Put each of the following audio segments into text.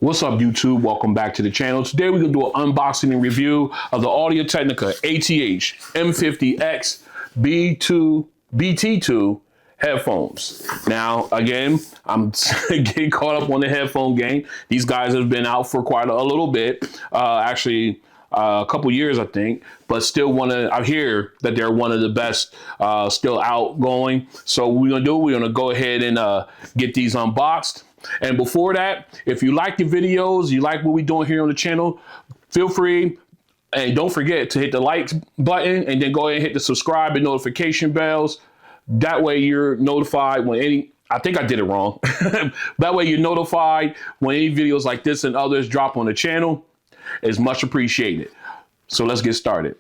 What's up, YouTube? Welcome back to the channel. Today we're going to do an unboxing and review of the Audio-Technica ATH-M50xBT2 Headphones. Now, again, I'm getting caught up on the headphone game. These guys have been out for quite a little bit, actually a couple years, I think, but still I hear that they're one of the best still outgoing. So what we're going to do, we're going to go ahead and get these unboxed. And before that, if you like the videos, you like what we're doing here on the channel, feel free and don't forget to hit the like button and then go ahead and hit the subscribe and notification bells. That way you're notified when I think I did it wrong. That way you're notified when any videos like this and others drop on the channel. It's much appreciated. So let's get started.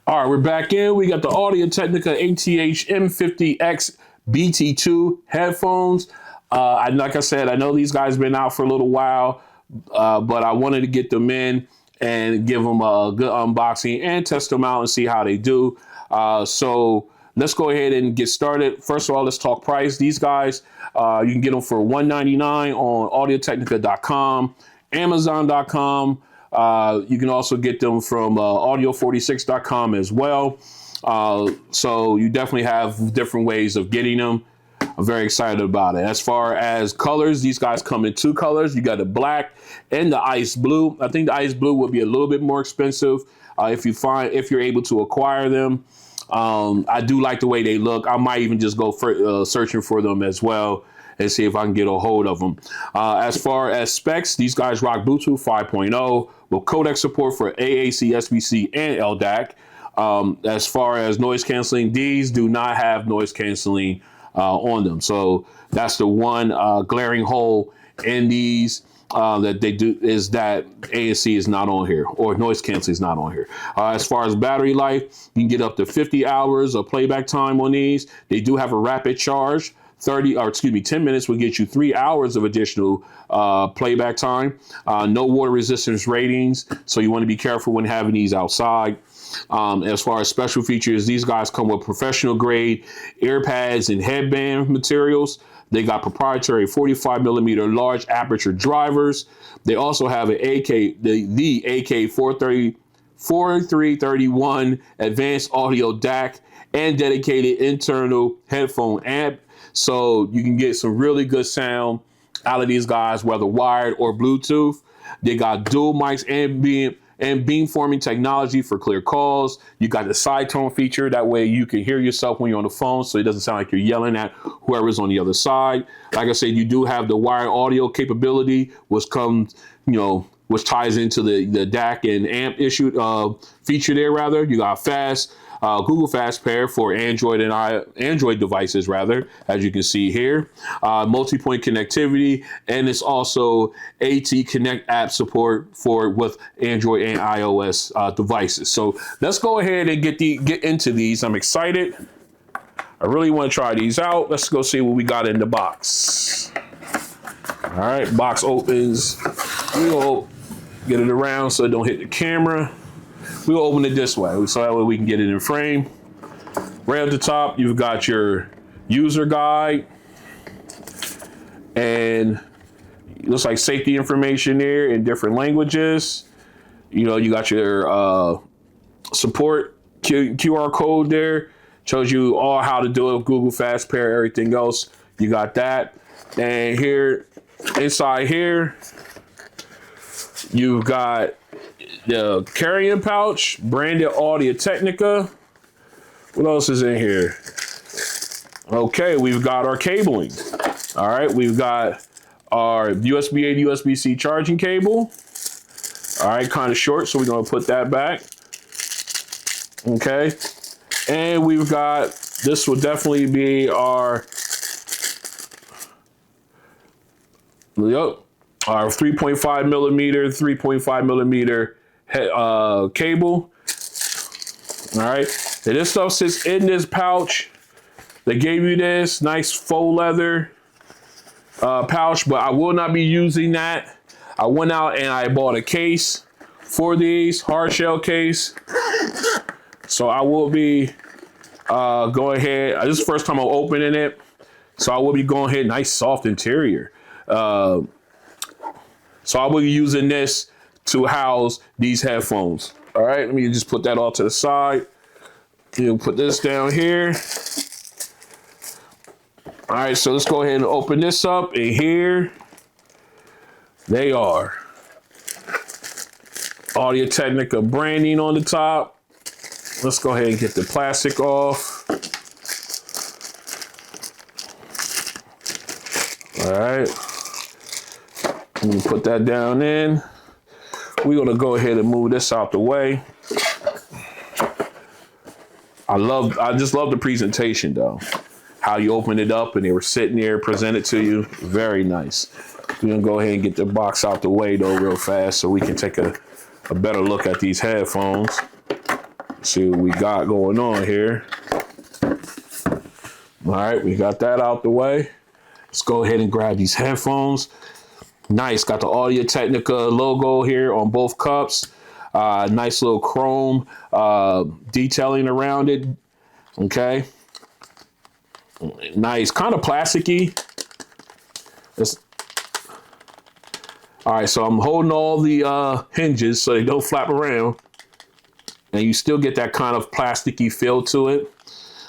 All right, we're back in. We got the Audio-Technica ATH-M50xBT2 headphones. Like I said, I know these guys been out for a little while, but I wanted to get them in and give them a good unboxing and test them out and see how they do. So let's go ahead and get started. First of all, let's talk price. These guys, you can get them for $199 on Audio-Technica.com, Amazon.com. You can also get them from Audio46.com as well. So you definitely have different ways of getting them. I'm very excited about it. As far as colors, these guys come in two colors. You got the black and the ice blue. I think the ice blue will be a little bit more expensive if you're able to acquire them. I do like the way they look. I might even just go for, searching for them as well and see if I can get a hold of them. As far as specs, these guys rock Bluetooth 5.0 with codec support for AAC, SBC, and LDAC. As far as noise canceling, these do not have noise canceling on them. So that's the one glaring hole in these that they do, is that ANC is not on here, or noise canceling is not on here. As far as battery life, you can get up to 50 hours of playback time on these. They do have a rapid charge. 10 minutes will get you 3 hours of additional playback time. No water resistance ratings, so you want to be careful when having these outside. As far as special features, these guys come with professional grade ear pads and headband materials. They got proprietary 45mm large aperture drivers. They also have an the AK4331 advanced audio DAC and dedicated internal headphone amp. So you can get some really good sound out of these guys, whether wired or Bluetooth. They got dual mics and beamforming technology for clear calls. You got the side tone feature. That way you can hear yourself when you're on the phone, so it doesn't sound like you're yelling at whoever's on the other side. Like I said, you do have the wired audio capability, which comes, which ties into the DAC and amp feature there, rather. You got fast Google Fast Pair for Android and Android devices, rather, as you can see here. Multipoint connectivity, and it's also AT Connect app support with Android and iOS devices. So let's go ahead and get into these. I'm excited. I really want to try these out. Let's go see what we got in the box. All right, box opens. We'll get it around so it don't hit the camera. We'll open it this way, so that way we can get it in frame. Right at the top, you've got your user guide, and it looks like safety information there in different languages. You got your support QR code there. Shows you all how to do it with Google Fast Pair, everything else. You got that. And here, inside here, you've got the carrying pouch, branded Audio-Technica. What else is in here? Okay, we've got our cabling. All right, we've got our USB-A to USB-C charging cable. All right, kind of short, so we're gonna put that back. Okay, and we've got, this will definitely be our 3.5mm cable. All right, and this stuff sits in this pouch. They gave you this nice faux leather pouch, but I will not be using that. I went out and I bought a case for these, hard shell case. So I will be going ahead. This is the first time I'm opening it, so I will be going ahead. Nice soft interior. So I will be using this to house these headphones. All right, let me just put that all to the side. You'll put this down here. All right, so let's go ahead and open this up, and here they are. Audio-Technica branding on the top. Let's go ahead and get the plastic off. All right. Let me put that down in. We're gonna go ahead and move this out the way. I just love the presentation though. How you open it up and they were sitting there, presented to you. Very nice. We're gonna go ahead and get the box out the way though real fast so we can take a better look at these headphones. See what we got going on here. All right, we got that out the way. Let's go ahead and grab these headphones. Nice, got the Audio-Technica logo here on both cups. Nice little chrome detailing around it. Okay. Nice, kind of plasticky. All right, so I'm holding all the hinges so they don't flap around. And you still get that kind of plasticky feel to it.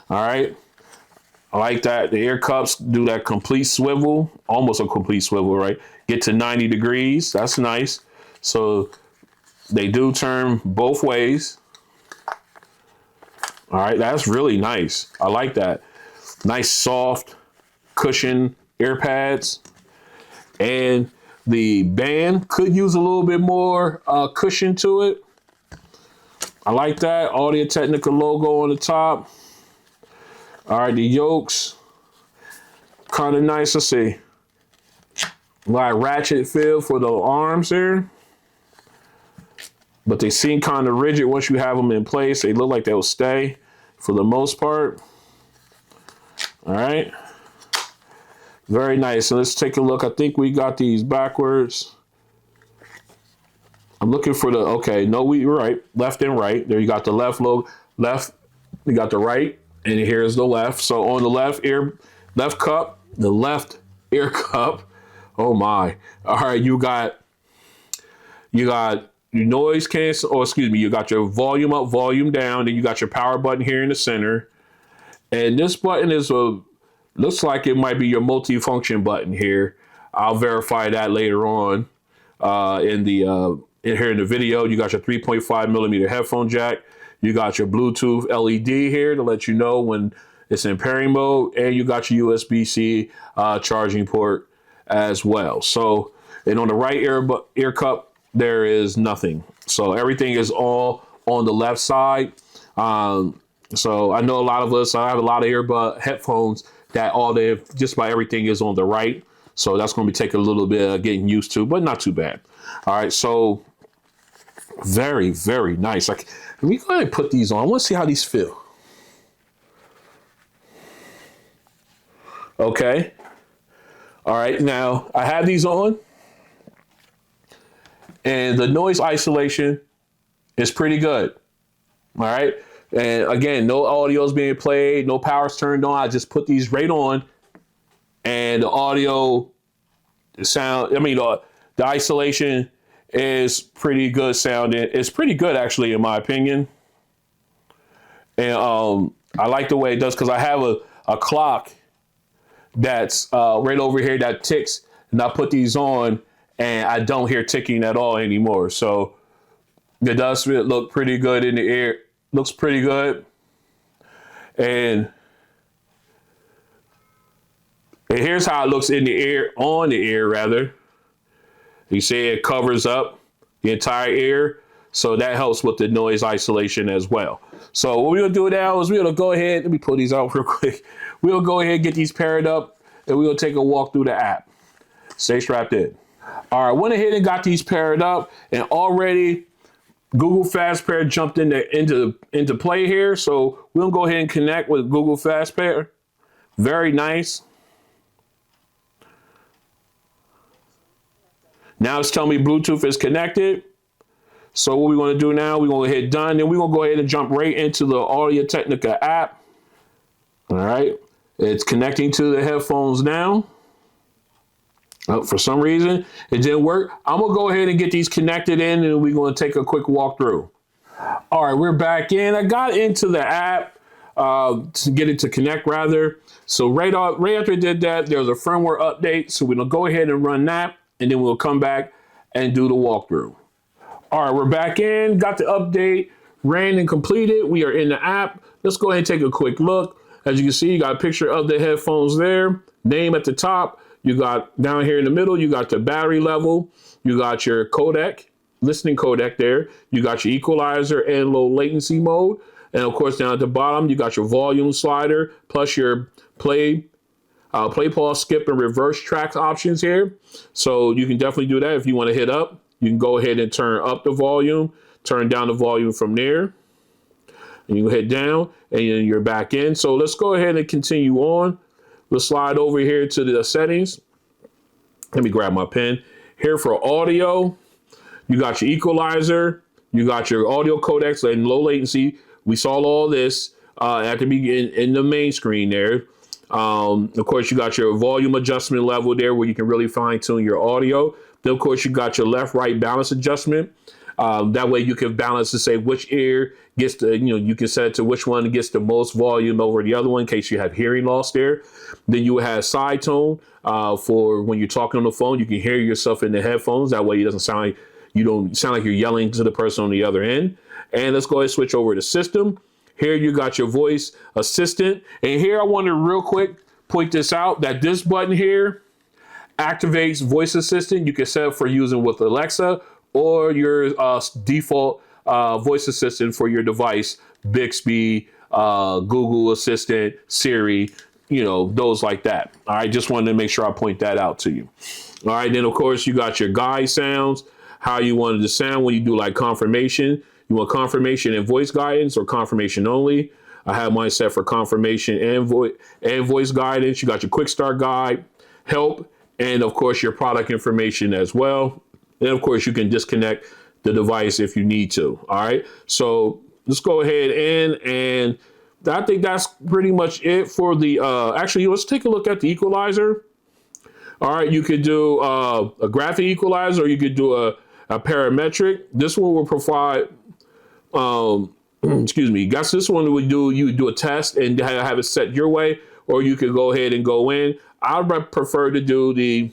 All right. I like that. The ear cups do that complete swivel, almost a complete swivel, right? Get to 90 degrees. That's nice. So they do turn both ways. All right, that's really nice. I like that. Nice soft cushion ear pads. And the band could use a little bit more cushion to it. I like that. Audio-Technica logo on the top. All right, the yokes, kind of nice. Let's see. Like ratchet feel for the arms there. But they seem kind of rigid once you have them in place. They look like they'll stay for the most part. All right. Very nice. So let's take a look. I think we got these backwards. I'm looking for the, okay, no, we're right, left and right. There you got the left logo, left, you got the right, and here's the left. So on the left cup, the left ear cup, oh my. All right, you got your noise cancel, or excuse me, you got your volume up, volume down, then you got your power button here in the center. And this button is looks like it might be your multi-function button here. I'll verify that later on here in the video. You got your 3.5 millimeter headphone jack. You got your Bluetooth LED here to let you know when it's in pairing mode, and you got your USB-C charging port as well. So, and on the right ear cup, there is nothing. So everything is all on the left side. So I know a lot of us, I have a lot of headphones that just about everything is on the right. So that's going to be taking a little bit of getting used to, but not too bad. All right, so very, very nice. Like, let me go ahead and put these on. I want to see how these feel. Okay. All right, now I have these on, and the noise isolation is pretty good. All right. And again, no audio is being played, no power's turned on. I just put these right on, and the audio, the isolation is pretty good sounding. It's pretty good, actually, in my opinion. And I like the way it does, because I have a clock that's right over here that ticks, and I put these on, and I don't hear ticking at all anymore. So it does look pretty good in the ear. Looks pretty good. And here's how it looks in the ear, on the ear rather. You see it covers up the entire ear. So that helps with the noise isolation as well. So what we're gonna do now is we're gonna go ahead, let me pull these out real quick. We'll go ahead and get these paired up, and we'll take a walk through the app. Stay strapped in. All right, went ahead and got these paired up, and already Google Fast Pair jumped into play here. So we'll go ahead and connect with Google Fast Pair. Very nice. Now it's telling me Bluetooth is connected. So what we're going to do now, we're going to hit done, and we're going to go ahead and jump right into the Audio-Technica app. All right. It's connecting to the headphones now. For some reason, it didn't work. I'm gonna go ahead and get these connected in, and we're gonna take a quick walkthrough. All right, we're back in. I got into the app to get it to connect rather. So right after I did that, there was a firmware update. So we're gonna go ahead and run that, and then we'll come back and do the walkthrough. All right, we're back in, got the update, ran and completed. We are in the app. Let's go ahead and take a quick look. As you can see, you got a picture of the headphones there, name at the top. You got down here in the middle, you got the battery level. You got your codec, listening codec there. You got your equalizer and low latency mode. And of course, down at the bottom, you got your volume slider, plus your play, pause, skip, and reverse tracks options here. So you can definitely do that if you want to hit up. You can go ahead and turn up the volume, turn down the volume from there. And you hit down, and then you're back in. So let's go ahead and continue on. We'll slide over here to the settings. Let me grab my pen. Here for audio, you got your equalizer, you got your audio codecs and low latency. We saw all this at the beginning in the main screen there. Of course, you got your volume adjustment level there where you can really fine tune your audio. Then, of course, you got your left-right balance adjustment. That way you can balance to say which ear gets the, you can set it to which one gets the most volume over the other one in case you have hearing loss there. Then you have side tone for when you're talking on the phone, you can hear yourself in the headphones. That way it doesn't sound like, you don't sound like you're yelling to the person on the other end. And let's go ahead and switch over to system. Here you got your voice assistant. And here I want to real quick point this out that this button here activates voice assistant. You can set it for using with Alexa or your default voice assistant for your device, Bixby, Google Assistant, Siri, those like that. All right, just wanted to make sure I point that out to you. All right, then of course you got your guide sounds, how you wanted to sound when you do like confirmation. You want confirmation and voice guidance or confirmation only. I have mine set for confirmation and voice guidance. You got your quick start guide, help, and of course your product information as well. And of course you can disconnect the device if you need to. All right, so let's go ahead and I think that's pretty much it for the, actually let's take a look at the equalizer. All right, you could do a graphic equalizer or you could do a parametric. This one will provide, excuse me, guess this one would do, you would do a test and have it set your way, or you could go ahead and go in. I would prefer to do the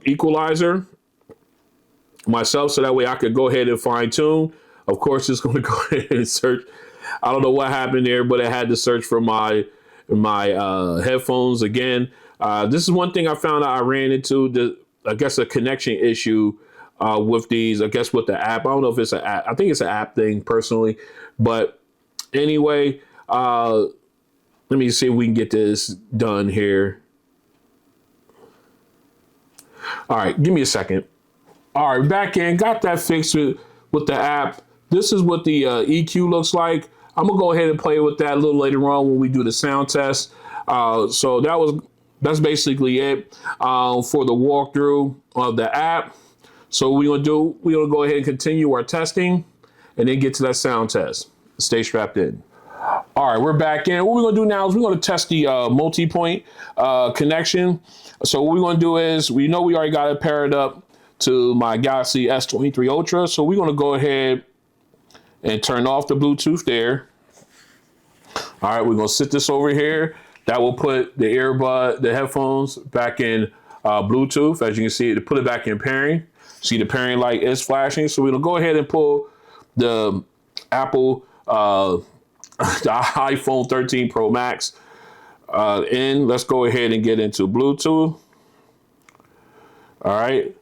equalizer myself, so that way I could go ahead and fine tune. Of course, it's going to go ahead and search. I don't know what happened there, but it had to search for my headphones again. This is one thing I found out I ran into, I guess a connection issue with these, I guess with the app. I don't know if it's an app. I think it's an app thing personally. But anyway, let me see if we can get this done here. All right, give me a second. All right, back in, got that fixed with the app. This is what the EQ looks like. I'm gonna go ahead and play with that a little later on when we do the sound test. So that's basically it for the walkthrough of the app. So we're gonna go ahead and continue our testing and then get to that sound test. Stay strapped in. All right, we're back in. What we're gonna do now is we're gonna test the multi-point connection. So what we're gonna do is, we already got it paired up to my Galaxy S23 Ultra. So we're gonna go ahead and turn off the Bluetooth there. All right, we're gonna sit this over here. That will put the headphones back in Bluetooth. As you can see, to put it back in pairing. See the pairing light is flashing. So we're gonna go ahead and pull the Apple, the iPhone 13 Pro Max in. Let's go ahead and get into Bluetooth. All right.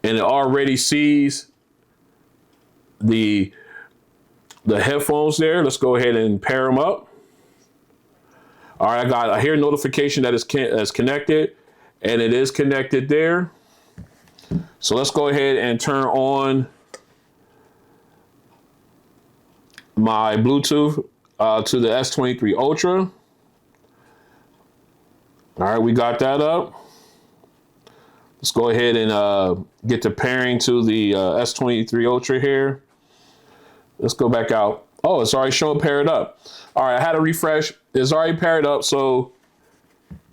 And it already sees the headphones there. Let's go ahead and pair them up. All right, I hear a notification that it's connected, and it is connected there. So let's go ahead and turn on my Bluetooth to the S23 Ultra. All right, we got that up. Let's go ahead and get the pairing to the S23 Ultra here. Let's go back out. Oh, it's already showing paired up. All right, I had a refresh. It's already paired up, so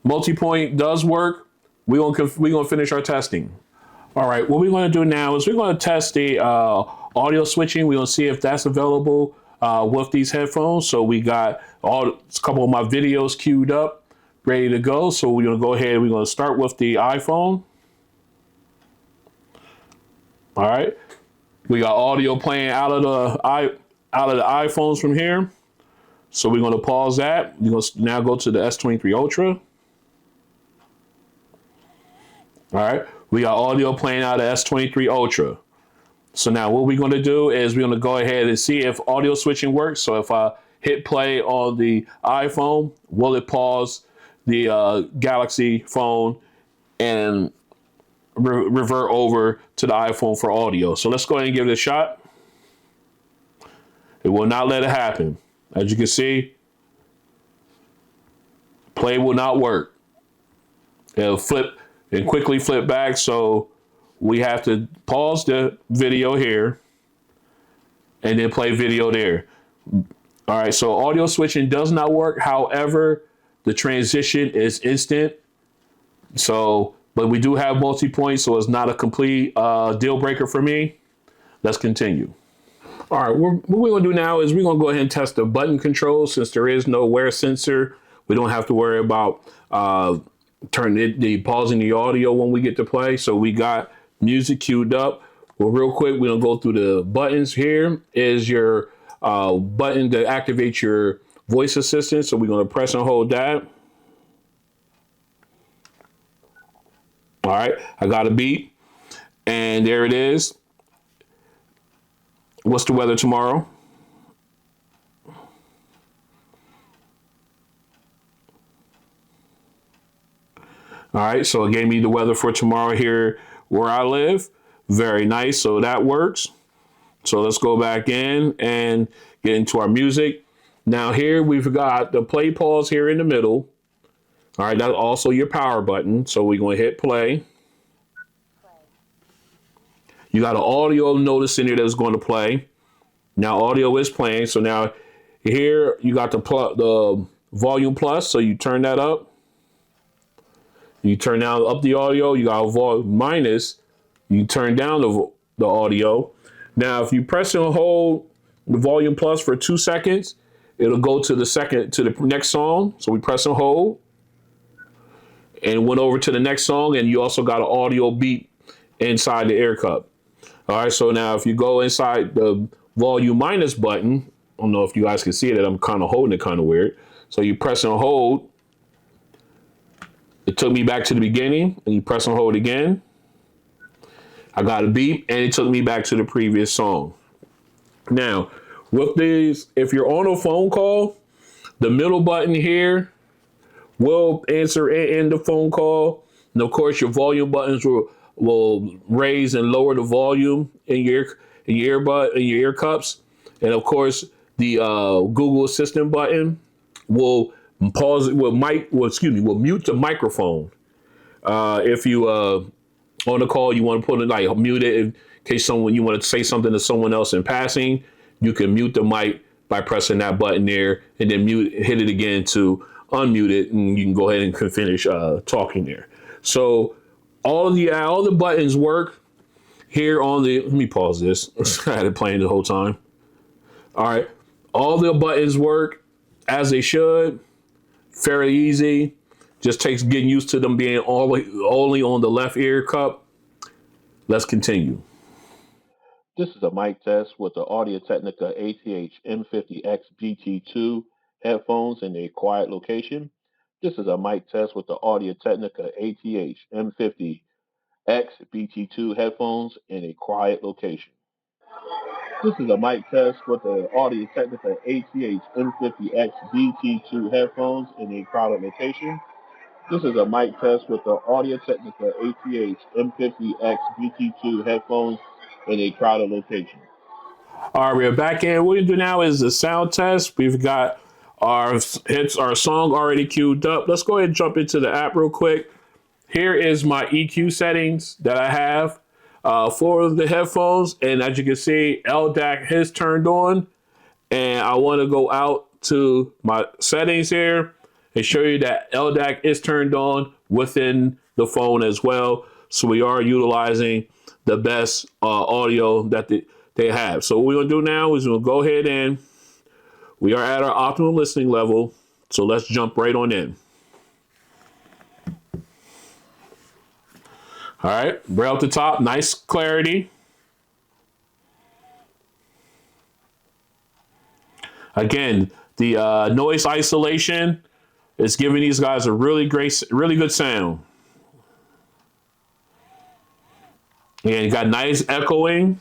Multipoint does work. We're gonna finish our testing. All right, what we're gonna do now is we're gonna test the audio switching. We're gonna see if that's available with these headphones. So we got a couple of my videos queued up, ready to go. So we're gonna go ahead. We're gonna start with the iPhone. All right, we got audio playing out of the iPhones from here. So we're gonna pause that. We're gonna now go to the S23 Ultra. All right, we got audio playing out of S23 Ultra. So now what we're going to do is we're going to go ahead and see if audio switching works. So if I hit play on the iPhone, will it pause the Galaxy phone and revert over to the iPhone for audio? So let's go ahead and give it a shot. It will not let it happen. As you can see, play will not work. It'll flip and quickly flip back. So we have to pause the video here and then play video there. All right, so audio switching does not work. However, the transition is instant. So, but we do have multi-point, so it's not a complete deal breaker for me. Let's continue. All right, what we're gonna do now is we're gonna go ahead and test the button control. Since there is no wear sensor, we don't have to worry about pausing the audio when we get to play. So we got music queued up. Well, real quick, we're gonna go through the buttons. Here is your button to activate your voice assistant. So we're gonna press and hold that. All right, I got a beep, and there it is. What's the weather tomorrow? All right, so it gave me the weather for tomorrow here where I live. Very nice, so that works. So let's go back in and get into our music. Now here we've got the play pause here in the middle. All right, that's also your power button. So we're going to hit play. You got an audio notice in here that's going to play. Now audio is playing. So now here you got the volume plus. So you turn that up. You turn down up the audio. You got a volume minus. You turn down the audio. Now if you press and hold the volume plus for 2 seconds, it'll go to the next song. So we press and hold. And went over to the next song, and you also got an audio beep inside the air cup. All right, so now if you go inside the volume minus button, I don't know if you guys can see it, I'm kind of holding it kind of weird. So you press and hold. It took me back to the beginning, and you press and hold again. I got a beep, and it took me back to the previous song. Now, with these, if you're on a phone call, the middle button here will answer and end the phone call. And of course, your volume buttons will raise and lower the volume in your earbud in your ear cups. And of course, the Google Assistant button will will mute the microphone. If you on the call, you want to put it like mute it in case you want to say something to someone else in passing. You can mute the mic by pressing that button there, and then hit it again to unmute it, and you can go ahead and finish talking there. So all the buttons work here on the. Let me pause this. I had it playing the whole time. All right, all the buttons work as they should. Fairly easy. Just takes getting used to them being only on the left ear cup. Let's continue. This is a mic test with the Audio-Technica ATH-M50xBT2 headphones in a quiet location. This is a mic test with the Audio-Technica ATH-M50xBT2 headphones in a quiet location. This is a mic test with the Audio-Technica ATH-M50xBT2 headphones in a crowded location. This is a mic test with the Audio-Technica ATH-M50xBT2 headphones in a crowded location. All right, we're back in. What we do now is the sound test. We've got our song already queued up. Let's go ahead and jump into the app real quick. Here is my EQ settings that I have for the headphones. And as you can see, LDAC is turned on. And I want to go out to my settings here and show you that LDAC is turned on within the phone as well. So we are utilizing the best audio that they have. So what we're gonna do now is we'll go ahead and we are at our optimal listening level. So let's jump right on in. All right, right off the top, nice clarity. Again, the noise isolation is giving these guys a really good sound. And you got nice echoing.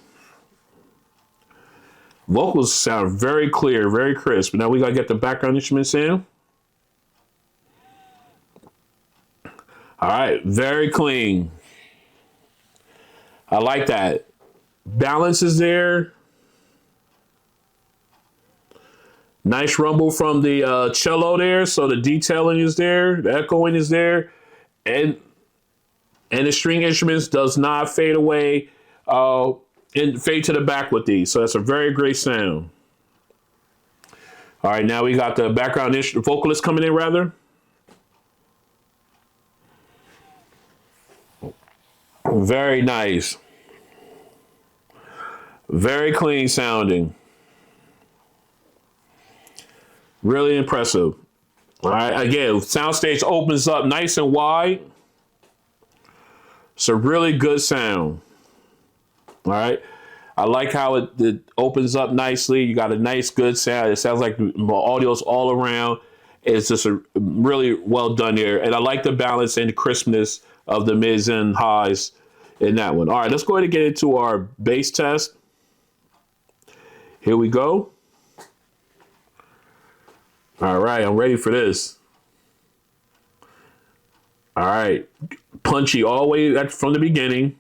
Vocals sound very clear, very crisp. Now we gotta get the background instruments in. All right, very clean. I like that. Balance is there. Nice rumble from the cello there, so the detailing is there, the echoing is there, and the string instruments does not fade away and fade to the back with these. So that's a very great sound. All right, now we got the background vocalist coming in rather. Very nice. Very clean sounding. Really impressive. All right, again, soundstage opens up nice and wide. It's a really good sound. All right. I like how it opens up nicely. You got a nice, good sound. It sounds like the audio's all around. It's just a really well done there. And I like the balance and the crispness of the mids and highs in that one. All right, let's go ahead and get into our bass test. Here we go. All right, I'm ready for this. All right, punchy all the way from the beginning.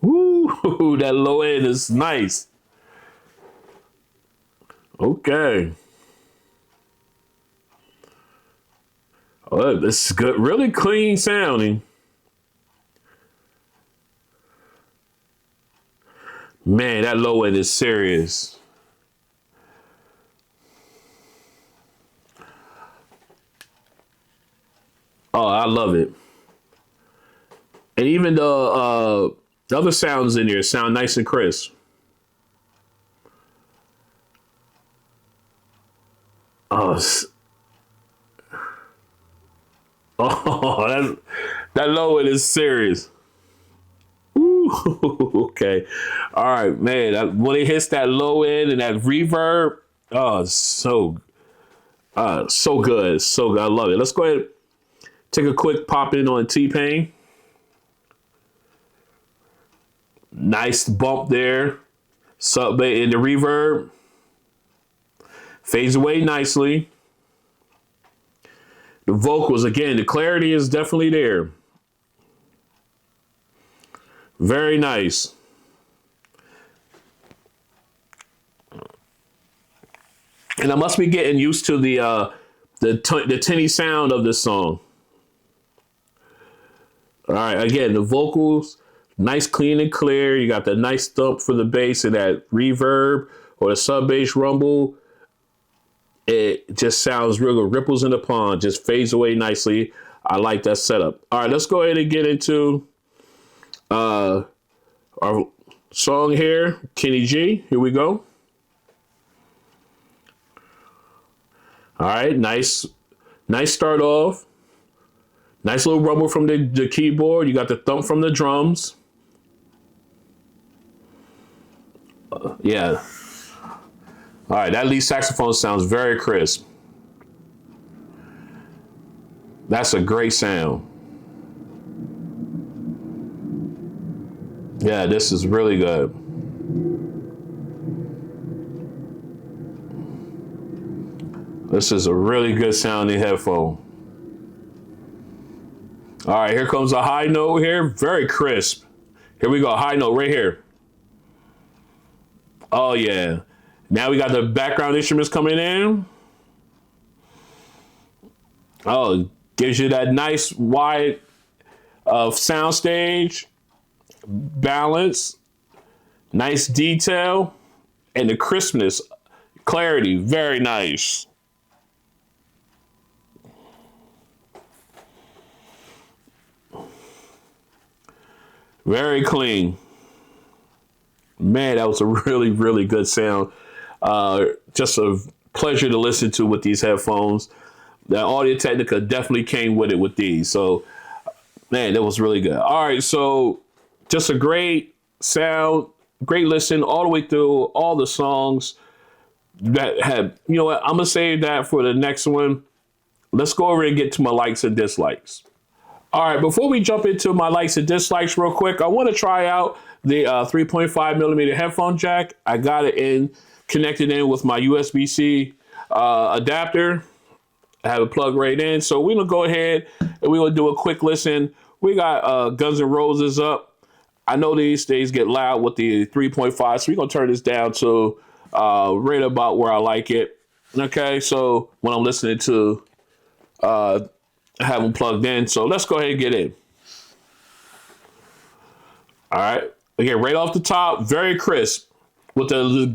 Woo, that low end is nice. Okay. Oh, this is good. Really clean sounding. Man, that low end is serious. Oh, I love it. And even the other sounds in there sound nice and crisp. Oh, that low end is serious. Ooh, okay. All right, man. When it hits that low end and that reverb, oh, so good. So good. I love it. Let's go ahead and take a quick pop in on T-Pain. Nice bump there. Sub in the reverb. Fades away nicely. The vocals, again, the clarity is definitely there. Very nice. And I must be getting used to the tinny sound of this song. All right, again, the vocals, nice, clean, and clear. You got the nice thump for the bass and that reverb or the sub bass rumble. It just sounds real good. Ripples in the pond, just fades away nicely. I like that setup. All right, let's go ahead and get into our song here, Kenny G. Here we go. All right, nice start off. Nice little rumble from the keyboard. You got the thump from the drums. Yeah. All right, that lead saxophone sounds very crisp. That's a great sound. Yeah, this is really good. This is a really good sounding headphone. All right, here comes a high note here. Very crisp. Here we go, high note right here. Oh, yeah. Now we got the background instruments coming in. Oh, gives you that nice wide sound stage. Balance. Nice detail. And the crispness, clarity, very nice. Very clean. Man, that was a really, really good sound. Just a pleasure to listen to with these headphones. The Audio-Technica definitely came with it with these. So, man, that was really good. All right, so just a great sound, great listen all the way through all the songs that had, you know what, I'm going to save that for the next one. Let's go over and get to my likes and dislikes. All right, before we jump into my likes and dislikes real quick, I want to try out the 3.5 millimeter headphone jack. I got it connected in with my USB-C adapter. I have it plugged right in. So we're going to go ahead and we're going to do a quick listen. We got Guns N' Roses up. I know these days get loud with the 3.5, so we're going to turn this down to right about where I like it. Okay, so when I'm listening to have them plugged in. So let's go ahead and get in. All right. Again, right off the top, very crisp with the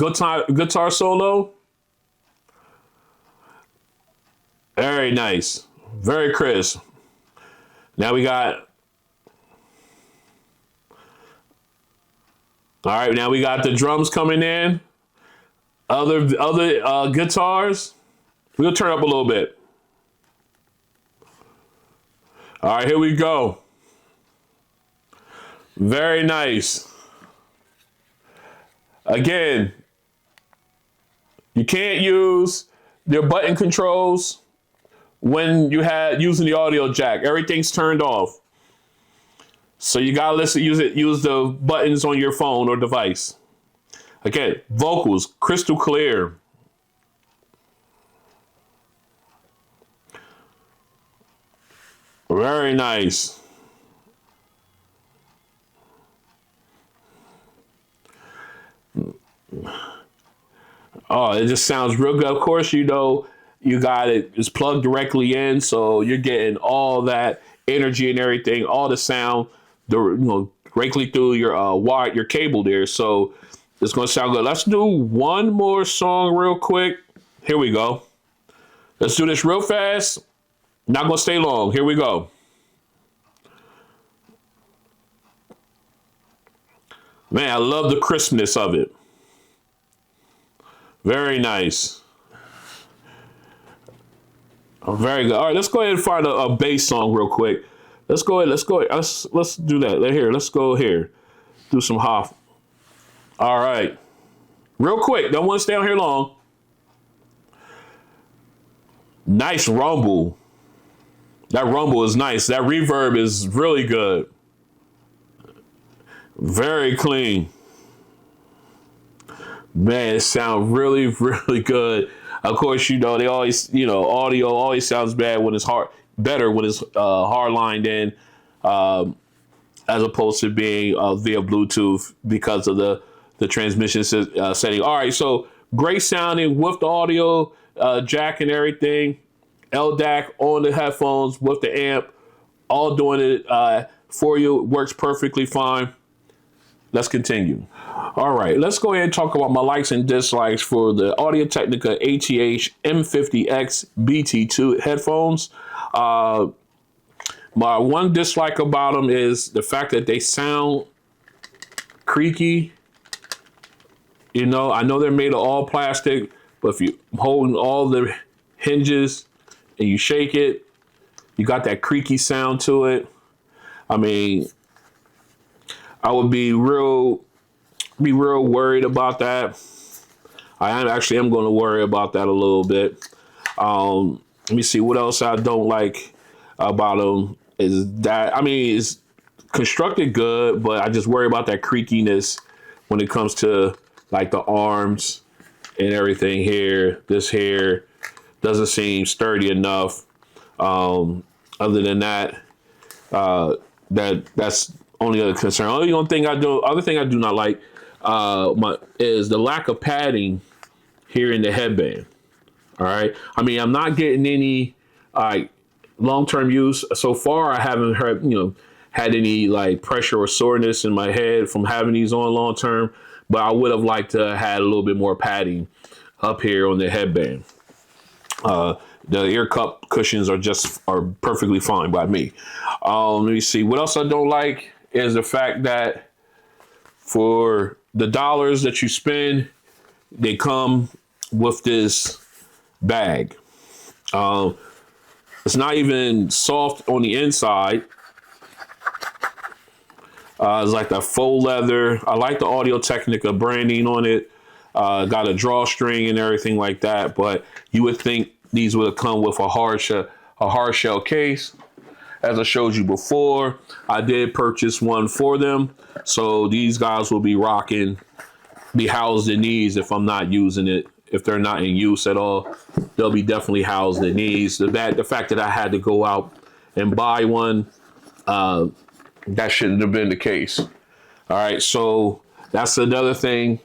guitar solo. Very nice. Very crisp. Now we got. All right. Now we got the drums coming in. Other guitars. We'll turn up a little bit. All right, here we go. Very nice. Again, you can't use your button controls when you had using the audio jack. Everything's turned off. So you gotta use the buttons on your phone or device. Again, vocals, crystal clear. Very nice. Oh, it just sounds real good. Of course, you know, you got it's plugged directly in, so you're getting all that energy and everything, all the sound, directly through your wire, your cable there. So it's gonna sound good. Let's do one more song real quick. Here we go. Let's do this real fast. Not gonna stay long. Here we go. Man, I love the crispness of it. Very nice. Oh, very good. All right, let's go ahead and find a bass song real quick. Let's go ahead. Let's do that. Here, let's go here. Do some hop. All right. Real quick. Don't want to stay on here long. Nice rumble. That rumble is nice. That reverb is really good. Very clean. Man, it sounds really, really good. Of course, you know, they always, audio always sounds better when it's hard lined in, as opposed to being via Bluetooth because of the transmission setting. All right, so great sounding with the audio jack and everything. LDAC on the headphones with the amp, all doing it for you. Works perfectly fine. Let's continue. All right, let's go ahead and talk about my likes and dislikes for the Audio-Technica ATH-M50xBT2 headphones. My one dislike about them is the fact that they sound creaky. You know, I know they're made of all plastic, but if you holding all the hinges and you shake it, you got that creaky sound to it. I mean, I would be real worried about that. I am going to worry about that a little bit. Let me see what else I don't like about them is that, I mean, it's constructed good, but I just worry about that creakiness when it comes to like the arms and everything here. This here doesn't seem sturdy enough. Other than that, that's only a concern. Other thing I do not like is the lack of padding here in the headband. All right. I mean, I'm not getting any long-term use so far. I haven't had any like pressure or soreness in my head from having these on long-term, but I would have liked to have had a little bit more padding up here on the headband. The ear cup cushions are perfectly fine by me. Let me see what else I don't like is the fact that for the dollars that you spend, they come with this bag. It's not even soft on the inside. It's like that faux leather. I like the Audio-Technica branding on it. Got a drawstring and everything like that. But you would think these would have come with a hard shell case. As I showed you before, I did purchase one for them. So these guys will be housed in these if I'm not using it. If they're not in use at all, they'll be definitely housed in these. The fact that I had to go out and buy one, that shouldn't have been the case. All right, so that's another thing.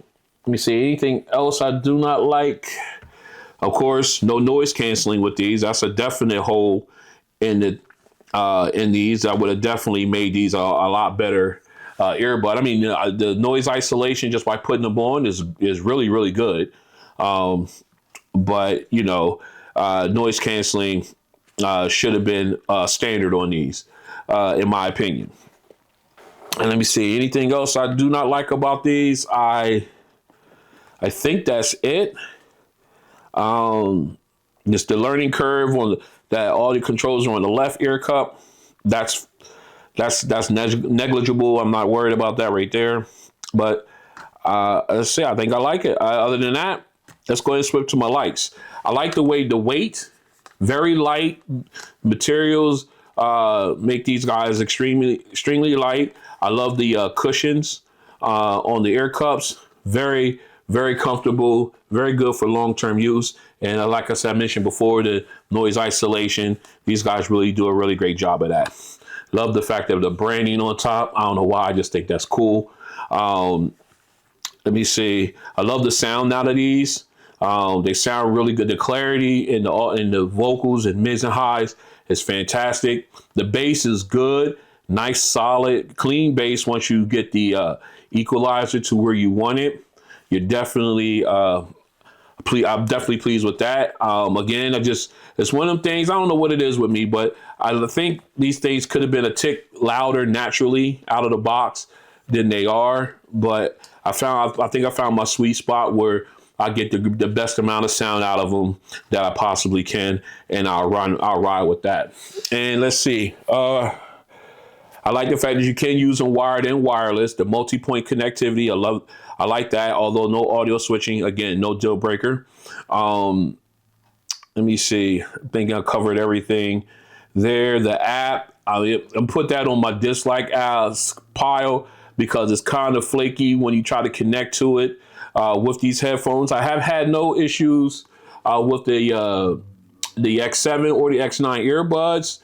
Let me see, anything else I do not like? Of course, no noise canceling with these. That's a definite hole in these. I would have definitely made these a lot better earbud. I mean, the noise isolation just by putting them on is really, really good. But you know, noise canceling should have been standard on these, in my opinion. And let me see, anything else I do not like about these? I think that's it. Just the learning curve on that all the controls are on the left ear cup. That's negligible. I'm not worried about that right there. But let's see, I think I like it. Other than that, let's go ahead and switch to my likes. I like the weight, very light materials, make these guys extremely light. I love the cushions on the ear cups. Very, very comfortable, very good for long-term use. And like I mentioned before, the noise isolation, these guys really do a really great job of that. Love the fact that the branding on top. I don't know why, I just think that's cool. Let me see. I love the sound out of these. They sound really good. The clarity in the vocals and mids and highs is fantastic. The bass is good. Nice, solid, clean bass once you get the equalizer to where you want it. You're definitely, I'm definitely pleased with that. Again, it's one of them things, I don't know what it is with me, but I think these things could have been a tick louder naturally out of the box than they are. But I think I found my sweet spot where I get the best amount of sound out of them that I possibly can, and I'll ride with that. And let's see. I like the fact that you can use them wired and wireless. The multi-point connectivity, I like that. Although no audio switching, again, no deal breaker. Let me see. I think I covered everything there. The app, I'm put that on my dislike pile because it's kind of flaky when you try to connect to it with these headphones. I have had no issues with the X7 or the X9 earbuds.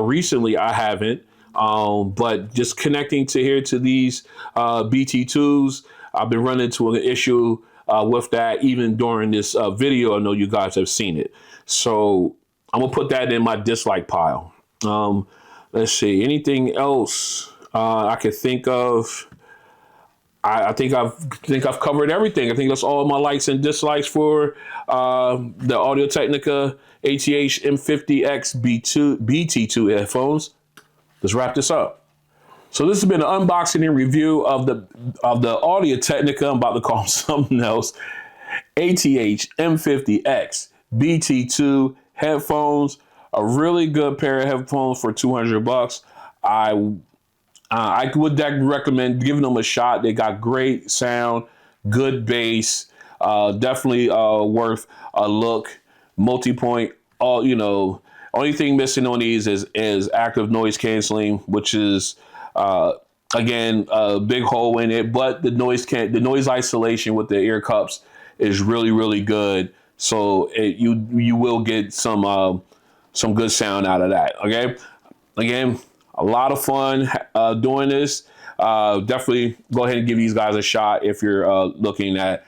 Recently, I haven't. But just connecting to these BT2s, I've been running into an issue with that even during this video. I know you guys have seen it. So I'm gonna put that in my dislike pile. Let's see, anything else I could think of? I think I've covered everything. I think that's all my likes and dislikes for the Audio-Technica ATH-M50xBT2 headphones. Let's wrap this up. So this has been an unboxing and review of the Audio-Technica, I'm about to call them something else, ATH-M50xBT2 headphones. A really good pair of headphones for $200. I would recommend giving them a shot. They got great sound, good bass, definitely worth a look. Multipoint, only thing missing on these is active noise canceling, which is again a big hole in it. But the noise isolation with the ear cups is really, really good. So you will get some good sound out of that. Okay, again, a lot of fun doing this. Definitely go ahead and give these guys a shot if you're looking at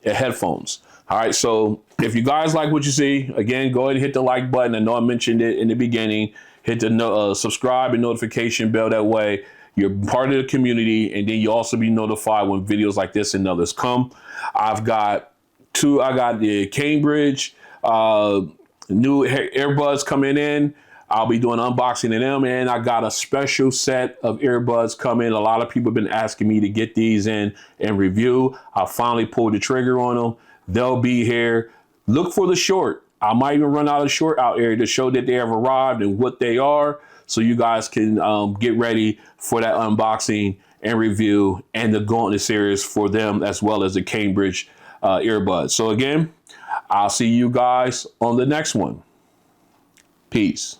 headphones. All right, so if you guys like what you see, again, go ahead and hit the like button. I know I mentioned it in the beginning. Hit the subscribe and notification bell. That way you're part of the community, and then you also be notified when videos like this and others come. I got the Cambridge new earbuds coming in. I'll be doing unboxing of them, and I got a special set of earbuds coming. A lot of people have been asking me to get these in and review. I finally pulled the trigger on them. They'll be here. Look for the short. I might even run out of short out here to show that they have arrived and what they are, so you guys can get ready for that unboxing and review and the Gauntlet series for them, as well as the Cambridge earbuds. So again, I'll see you guys on the next one. Peace.